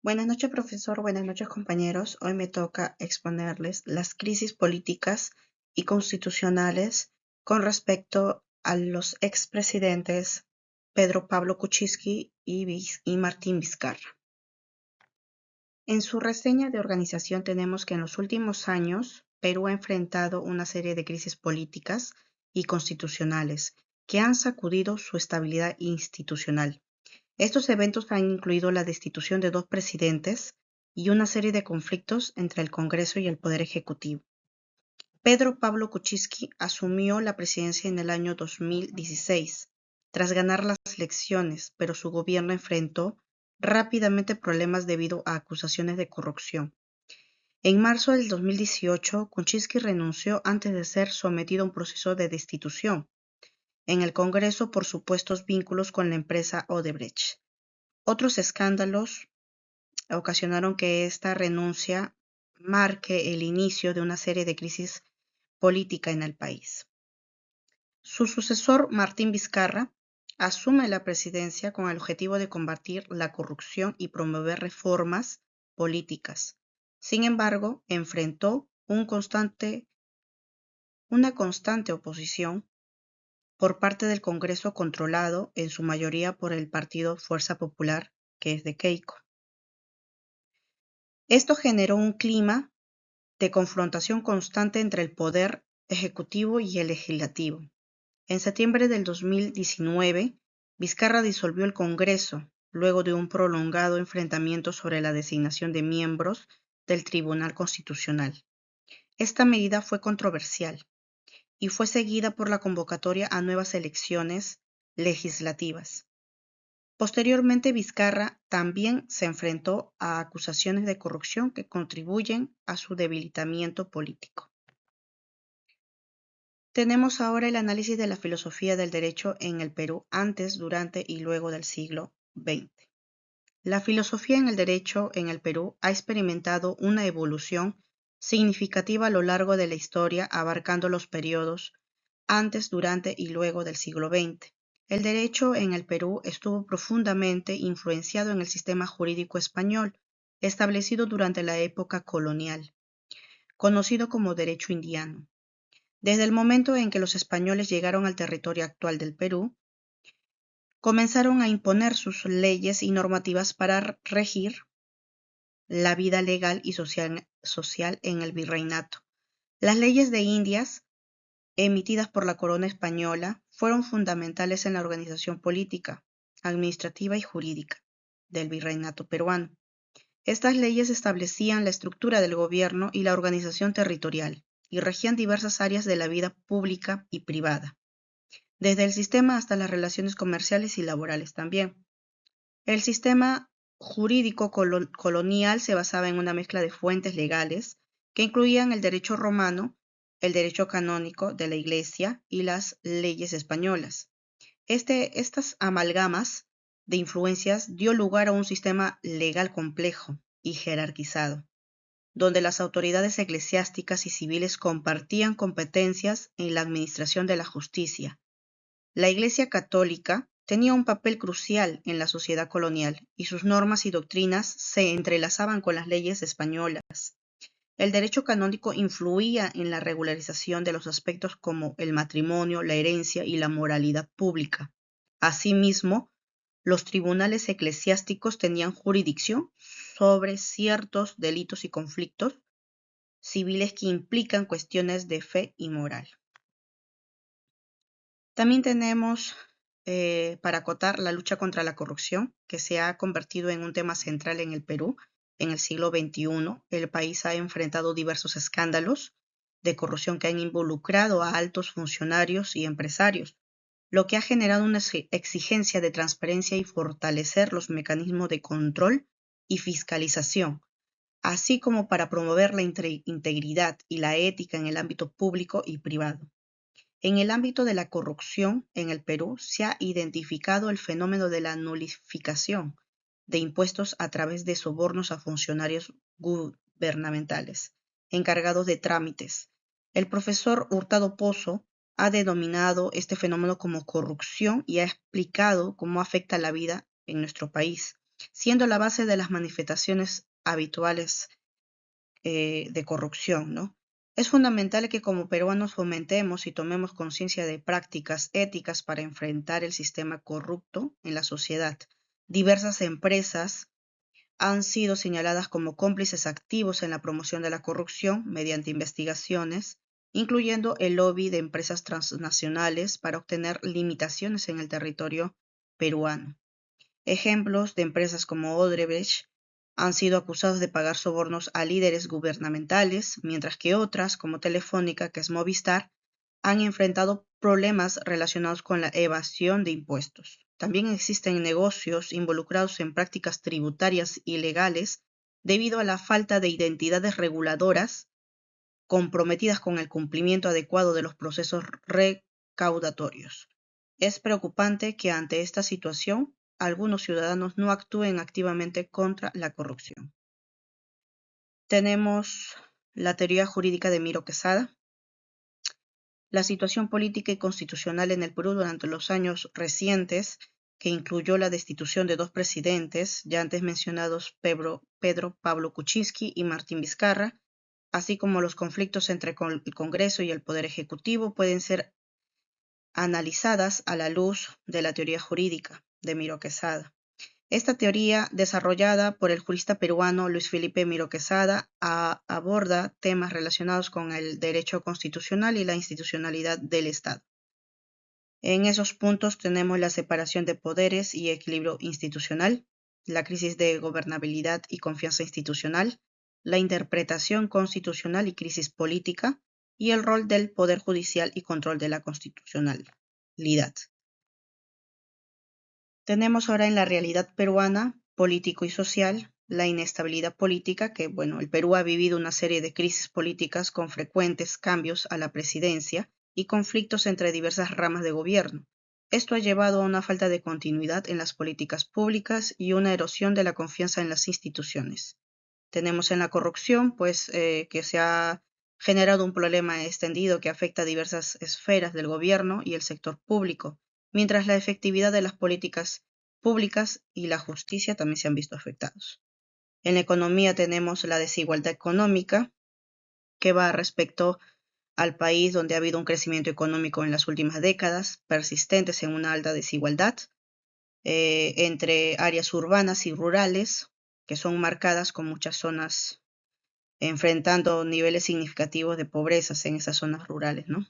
Buenas noches, profesor. Buenas noches, compañeros. Hoy me toca exponerles las crisis políticas y constitucionales con respecto a los expresidentes Pedro Pablo Kuczynski y Martín Vizcarra. En su reseña de organización tenemos que en los últimos años Perú ha enfrentado una serie de crisis políticas y constitucionales que han sacudido su estabilidad institucional. Estos eventos han incluido la destitución de dos presidentes y una serie de conflictos entre el Congreso y el Poder Ejecutivo. Pedro Pablo Kuczynski asumió la presidencia en el año 2016, tras ganar las elecciones, pero su gobierno enfrentó rápidamente problemas debido a acusaciones de corrupción. En marzo del 2018, Kuczynski renunció antes de ser sometido a un proceso de destitución en el Congreso por supuestos vínculos con la empresa Odebrecht. Otros escándalos ocasionaron que esta renuncia marque el inicio de una serie de crisis política en el país. Su sucesor, Martín Vizcarra, asume la presidencia con el objetivo de combatir la corrupción y promover reformas políticas. Sin embargo, enfrentó una constante oposición por parte del Congreso, controlado en su mayoría por el partido Fuerza Popular, que es de Keiko. Esto generó un clima de confrontación constante entre el poder ejecutivo y el legislativo. En septiembre del 2019, Vizcarra disolvió el Congreso, luego de un prolongado enfrentamiento sobre la designación de miembros del Tribunal Constitucional. Esta medida fue controversial y fue seguida por la convocatoria a nuevas elecciones legislativas. Posteriormente, Vizcarra también se enfrentó a acusaciones de corrupción que contribuyen a su debilitamiento político. Tenemos ahora el análisis de la filosofía del derecho en el Perú antes, durante y luego del siglo XX. La filosofía en el derecho en el Perú ha experimentado una evolución significativa a lo largo de la historia, abarcando los periodos antes, durante y luego del siglo XX. El derecho en el Perú estuvo profundamente influenciado en el sistema jurídico español, establecido durante la época colonial, conocido como derecho indiano. Desde el momento en que los españoles llegaron al territorio actual del Perú, comenzaron a imponer sus leyes y normativas para regir la vida legal y social en el virreinato. Las leyes de Indias, emitidas por la corona española, fueron fundamentales en la organización política, administrativa y jurídica del virreinato peruano. Estas leyes establecían la estructura del gobierno y la organización territorial, y regían diversas áreas de la vida pública y privada, desde el sistema hasta las relaciones comerciales y laborales también. El sistema jurídico colonial se basaba en una mezcla de fuentes legales que incluían el derecho romano, el derecho canónico de la Iglesia y las leyes españolas. Estas amalgamas de influencias dio lugar a un sistema legal complejo y jerarquizado, donde las autoridades eclesiásticas y civiles compartían competencias en la administración de la justicia. La Iglesia Católica tenía un papel crucial en la sociedad colonial y sus normas y doctrinas se entrelazaban con las leyes españolas. El derecho canónico influía en la regularización de los aspectos como el matrimonio, la herencia y la moralidad pública. Asimismo, los tribunales eclesiásticos tenían jurisdicción sobre ciertos delitos y conflictos civiles que implican cuestiones de fe y moral. También tenemos, para acotar, la lucha contra la corrupción, que se ha convertido en un tema central en el Perú en el siglo XXI. El país ha enfrentado diversos escándalos de corrupción que han involucrado a altos funcionarios y empresarios, lo que ha generado una exigencia de transparencia y fortalecer los mecanismos de control y fiscalización, así como para promover la integridad y la ética en el ámbito público y privado. En el ámbito de la corrupción en el Perú se ha identificado el fenómeno de la nulificación de impuestos a través de sobornos a funcionarios gubernamentales encargados de trámites. El profesor Hurtado Pozo ha denominado este fenómeno como corrupción y ha explicado cómo afecta la vida en nuestro país. siendo la base de las manifestaciones habituales de corrupción, ¿no? Es fundamental que como peruanos fomentemos y tomemos conciencia de prácticas éticas para enfrentar el sistema corrupto en la sociedad. Diversas empresas han sido señaladas como cómplices activos en la promoción de la corrupción mediante investigaciones, incluyendo el lobby de empresas transnacionales para obtener limitaciones en el territorio peruano. Ejemplos de empresas como Odebrecht han sido acusados de pagar sobornos a líderes gubernamentales, mientras que otras, como Telefónica, que es Movistar, han enfrentado problemas relacionados con la evasión de impuestos. También existen negocios involucrados en prácticas tributarias ilegales debido a la falta de identidades reguladoras comprometidas con el cumplimiento adecuado de los procesos recaudatorios. Es preocupante que ante esta situación algunos ciudadanos no actúen activamente contra la corrupción. Tenemos la teoría jurídica de Miro Quesada. La situación política y constitucional en el Perú durante los años recientes, que incluyó la destitución de dos presidentes, ya antes mencionados Pedro Pablo Kuczynski y Martín Vizcarra, así como los conflictos entre el Congreso y el Poder Ejecutivo, pueden ser analizadas a la luz de la teoría jurídica de Miro Quesada. Esta teoría, desarrollada por el jurista peruano Luis Felipe Miro Quesada, aborda temas relacionados con el derecho constitucional y la institucionalidad del Estado. En esos puntos tenemos la separación de poderes y equilibrio institucional, la crisis de gobernabilidad y confianza institucional, la interpretación constitucional y crisis política, y el rol del Poder Judicial y control de la constitucionalidad. Tenemos ahora en la realidad peruana, político y social, la inestabilidad política, que el Perú ha vivido una serie de crisis políticas con frecuentes cambios a la presidencia y conflictos entre diversas ramas de gobierno. Esto ha llevado a una falta de continuidad en las políticas públicas y una erosión de la confianza en las instituciones. Tenemos en la corrupción, que se ha generado un problema extendido que afecta a diversas esferas del gobierno y el sector público, mientras la efectividad de las políticas públicas y la justicia también se han visto afectados. En la economía tenemos la desigualdad económica, que va respecto al país donde ha habido un crecimiento económico en las últimas décadas, persistentes en una alta desigualdad entre áreas urbanas y rurales, que son marcadas con muchas zonas enfrentando niveles significativos de pobreza en esas zonas rurales, ¿no?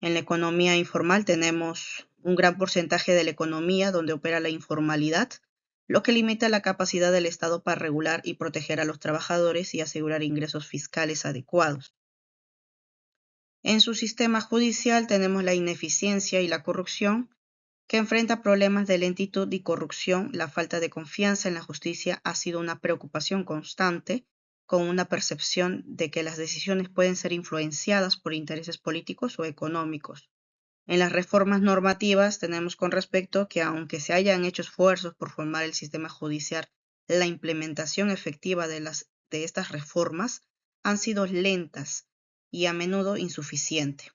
En la economía informal tenemos un gran porcentaje de la economía donde opera la informalidad, lo que limita la capacidad del Estado para regular y proteger a los trabajadores y asegurar ingresos fiscales adecuados. En su sistema judicial tenemos la ineficiencia y la corrupción, que enfrenta problemas de lentitud y corrupción. La falta de confianza en la justicia ha sido una preocupación constante, con una percepción de que las decisiones pueden ser influenciadas por intereses políticos o económicos. En las reformas normativas tenemos con respecto que aunque se hayan hecho esfuerzos por formar el sistema judicial, la implementación efectiva de estas reformas han sido lentas y a menudo insuficiente.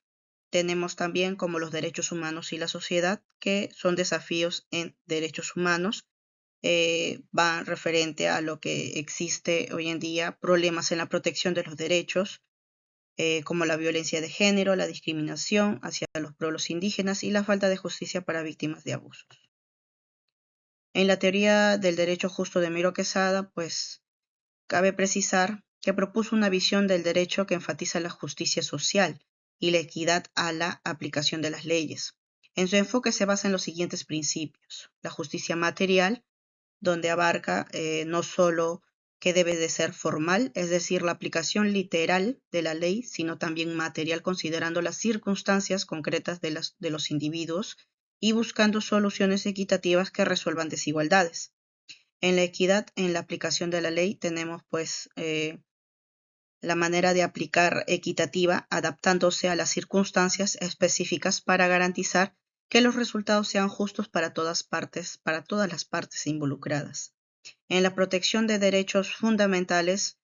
Tenemos también como los derechos humanos y la sociedad, que son desafíos en derechos humanos, va referente a lo que existe hoy en día, problemas en la protección de los derechos, como la violencia de género, la discriminación hacia los pueblos indígenas y la falta de justicia para víctimas de abusos. En la teoría del derecho justo de Miro Quesada, cabe precisar que propuso una visión del derecho que enfatiza la justicia social y la equidad a la aplicación de las leyes. En su enfoque se basa en los siguientes principios: la justicia material, donde abarca no solo que debe de ser formal, es decir, la aplicación literal de la ley, sino también material, considerando las circunstancias concretas de los individuos y buscando soluciones equitativas que resuelvan desigualdades. En la equidad, en la aplicación de la ley, tenemos la manera de aplicar equitativa, adaptándose a las circunstancias específicas para garantizar que los resultados sean justos para todas las partes involucradas. En la protección de derechos fundamentales,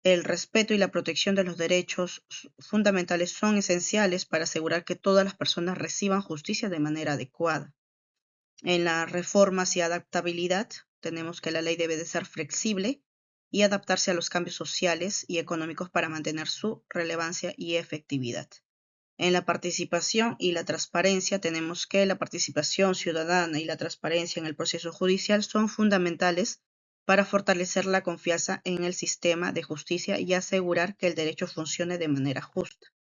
el respeto y la protección de los derechos fundamentales son esenciales para asegurar que todas las personas reciban justicia de manera adecuada. En las reformas y adaptabilidad, tenemos que la ley debe de ser flexible y adaptarse a los cambios sociales y económicos para mantener su relevancia y efectividad. En la participación y la transparencia tenemos que la participación ciudadana y la transparencia en el proceso judicial son fundamentales para fortalecer la confianza en el sistema de justicia y asegurar que el derecho funcione de manera justa.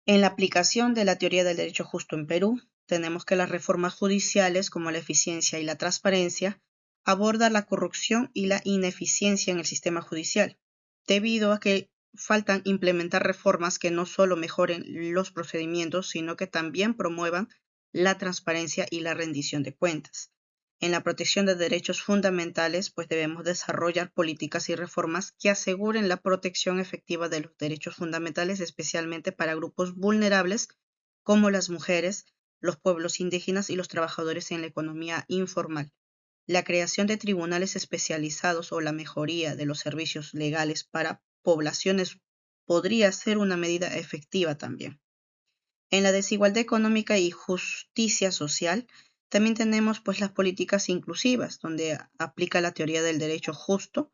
En la aplicación de la teoría del derecho justo en Perú, tenemos que las reformas judiciales, como la eficiencia y la transparencia, abordan la corrupción y la ineficiencia en el sistema judicial, debido a que faltan implementar reformas que no solo mejoren los procedimientos, sino que también promuevan la transparencia y la rendición de cuentas. En la protección de derechos fundamentales, pues debemos desarrollar políticas y reformas que aseguren la protección efectiva de los derechos fundamentales, especialmente para grupos vulnerables como las mujeres, los pueblos indígenas y los trabajadores en la economía informal. La creación de tribunales especializados o la mejoría de los servicios legales para poblaciones podría ser una medida efectiva también. En la desigualdad económica y justicia social, también tenemos pues las políticas inclusivas, donde aplica la teoría del derecho justo,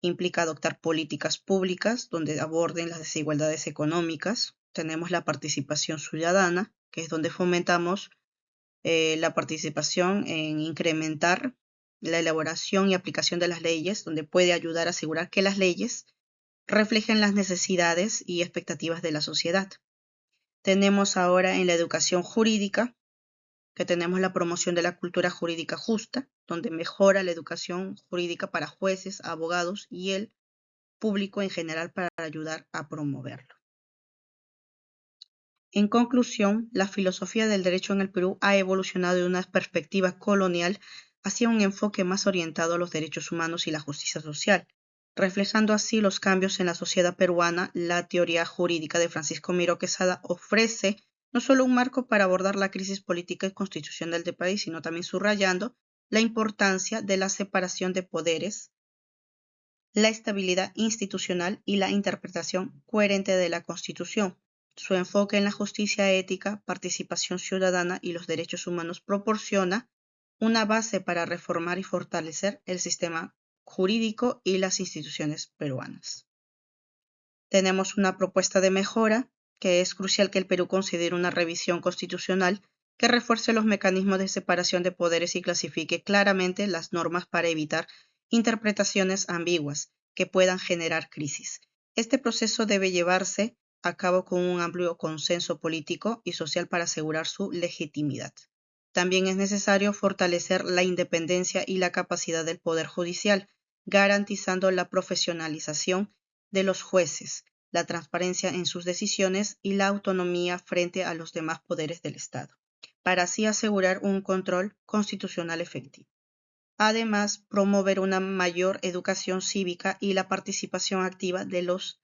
implica adoptar políticas públicas donde aborden las desigualdades económicas. Tenemos la participación ciudadana, que es donde fomentamos la participación en incrementar la elaboración y aplicación de las leyes, donde puede ayudar a asegurar que las leyes reflejen las necesidades y expectativas de la sociedad. Tenemos ahora en la educación jurídica, que tenemos la promoción de la cultura jurídica justa, donde mejora la educación jurídica para jueces, abogados y el público en general para ayudar a promoverlo. En conclusión, la filosofía del derecho en el Perú ha evolucionado de una perspectiva colonial hacia un enfoque más orientado a los derechos humanos y la justicia social. Reflejando así los cambios en la sociedad peruana, la teoría jurídica de Francisco Miró Quesada ofrece no solo un marco para abordar la crisis política y constitucional del país, sino también subrayando la importancia de la separación de poderes, la estabilidad institucional y la interpretación coherente de la Constitución. Su enfoque en la justicia ética, participación ciudadana y los derechos humanos proporciona una base para reformar y fortalecer el sistema jurídico y las instituciones peruanas. Tenemos una propuesta de mejora que es crucial que el Perú considere una revisión constitucional que refuerce los mecanismos de separación de poderes y clasifique claramente las normas para evitar interpretaciones ambiguas que puedan generar crisis. Este proceso debe llevarse a cabo con un amplio consenso político y social para asegurar su legitimidad. También es necesario fortalecer la independencia y la capacidad del Poder Judicial, garantizando la profesionalización de los jueces, la transparencia en sus decisiones y la autonomía frente a los demás poderes del Estado, para así asegurar un control constitucional efectivo. Además, promover una mayor educación cívica y la participación activa de los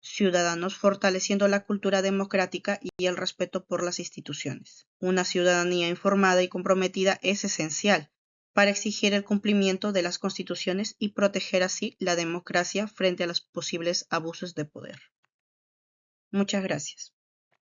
ciudadanos, fortaleciendo la cultura democrática y el respeto por las instituciones. Una ciudadanía informada y comprometida es esencial para exigir el cumplimiento de las constituciones y proteger así la democracia frente a los posibles abusos de poder. Muchas gracias.